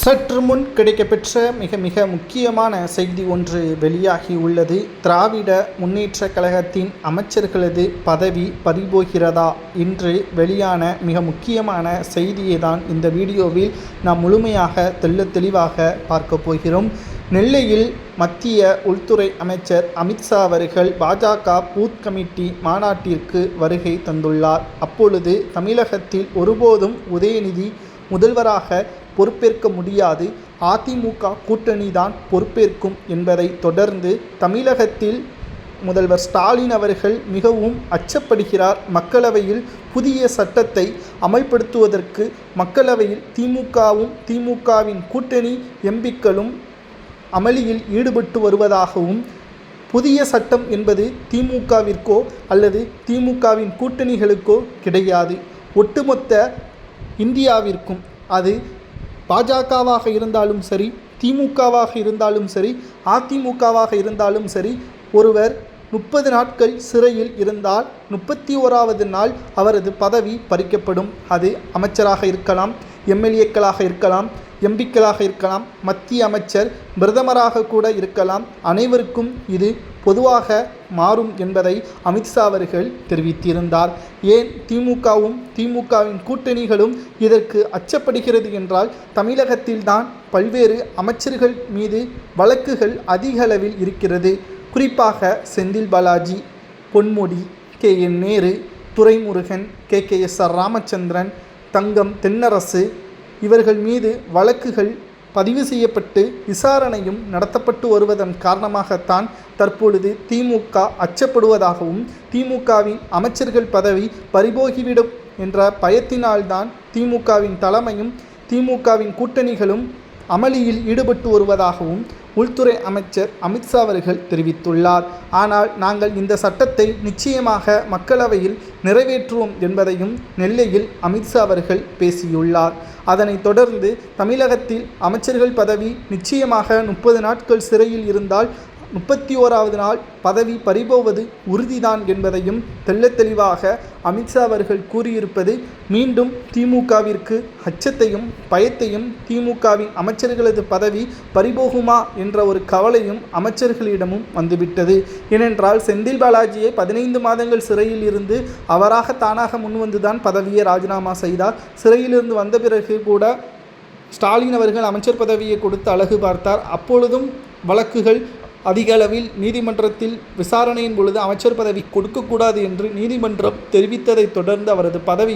சற்று முன் கிடைக்கப்பெற்ற மிக முக்கியமான செய்தி ஒன்று வெளியாகி உள்ளது. திராவிட முன்னேற்ற கழகத்தின் அமைச்சர்களது பதவி பறிபோகிறதா என்று வெளியான மிக முக்கியமான செய்தியை தான் இந்த வீடியோவில் நாம் முழுமையாக தெளிவாக பார்க்க போகிறோம். நெல்லையில் மத்திய உள்துறை அமைச்சர் அமித்ஷா அவர்கள் பாஜக பூத் கமிட்டி மாநாட்டிற்கு வருகை தந்துள்ளார். அப்பொழுது தமிழகத்தில் ஒருபோதும் உதயநிதி முதல்வராக பொறுப்பேற்க முடியாது, அதிமுக கூட்டணி தான் பொறுப்பேற்கும் என்பதை தொடர்ந்து தமிழகத்தில் முதல்வர் ஸ்டாலின் அவர்கள் மிகவும் அச்சப்படுகிறார். மக்களவையில் புதிய சட்டத்தை அமல்படுத்துவதற்கு மக்களவையில் திமுகவின் கூட்டணி எம்பிக்களும் அமளியில் ஈடுபட்டு வருவதாகவும், புதிய சட்டம் என்பது திமுகவிற்கோ அல்லது திமுகவின் கூட்டணிகளுக்கோ கிடையாது, ஒட்டுமொத்த இந்தியாவிற்கும், அது பாஜகவாக இருந்தாலும் சரி, திமுகவாக இருந்தாலும் சரி, அதிமுகவாக இருந்தாலும் சரி, ஒருவர் 30 நாட்கள் சிறையில் இருந்தால் 31வது நாள் அவரது பதவி பறிக்கப்படும். அது அமைச்சராக இருக்கலாம், எம்எல்ஏக்களாக இருக்கலாம், எம்பிக்களாக இருக்கலாம், மத்திய அமைச்சர், பிரதமராக கூட இருக்கலாம். அனைவருக்கும் இது பொதுவாக மாறும் என்பதை அமித்ஷா அவர்கள் தெரிவித்திருந்தார். ஏன் திமுகவின் கூட்டணிகளும் இதற்கு அச்சப்படுகிறது என்றால், தமிழகத்தில்தான் பல்வேறு அமைச்சர்கள் மீது வழக்குகள் அதிக அளவில் இருக்கிறது. குறிப்பாக செந்தில் பாலாஜி, பொன்முடி, KN நேரு, துரைமுருகன், KKSR ராமச்சந்திரன், தங்கம் தென்னரசு இவர்கள் மீது வழக்குகள் பதிவு செய்யப்பட்டு விசாரணையும் நடத்தப்பட்டு வருவதன் காரணமாகத்தான் தற்பொழுது திமுக அச்சப்படுவதாகவும், திமுகவின் அமைச்சர்கள் பதவி பறிபோகிவிடும் என்ற பயத்தினால்தான் திமுகவின் தலைமையும் திமுகவின் கூட்டணிகளும் அமளியில் ஈடுபட்டு வருவதாகவும் உள்துறை அமைச்சர் அமித்ஷா அவர்கள் தெரிவித்துள்ளார். ஆனால் நாங்கள் இந்த சட்டத்தை நிச்சயமாக மக்களவையில் நிறைவேற்றுவோம் என்பதையும் நெல்லையில் அமித்ஷா அவர்கள் பேசியுள்ளார். அதனைத் தொடர்ந்து தமிழகத்தில் அமைச்சர்கள் பதவி நிச்சயமாக 30 நாட்கள் சிறையில் இருந்தால் 31வது நாள் பதவி பறிபோவது உறுதிதான் என்பதையும் தெளிவாக அமித்ஷா அவர்கள் கூறியிருப்பது மீண்டும் திமுகவிற்கு அச்சத்தையும் பயத்தையும், திமுகவின் அமைச்சர்களது பதவி பறிபோகுமா என்ற ஒரு கவலையும் அமைச்சர்களிடமும் வந்துவிட்டது. ஏனென்றால் செந்தில் பாலாஜியை 15 மாதங்கள் சிறையில் இருந்து அவராக தானாக முன்வந்துதான் பதவியை ராஜினாமா செய்தார். சிறையிலிருந்து வந்த பிறகு கூட ஸ்டாலின் அவர்கள் அமைச்சர் பதவியை கொடுத்து அழகு பார்த்தார். அப்பொழுதும் வழக்குகள் அதிக அளவில் நீதிமன்றத்தில் விசாரணையின் பொழுது அமைச்சர் பதவி கொடுக்கக்கூடாது என்று நீதிமன்றம் தெரிவித்ததைத் தொடர்ந்து அவரது பதவி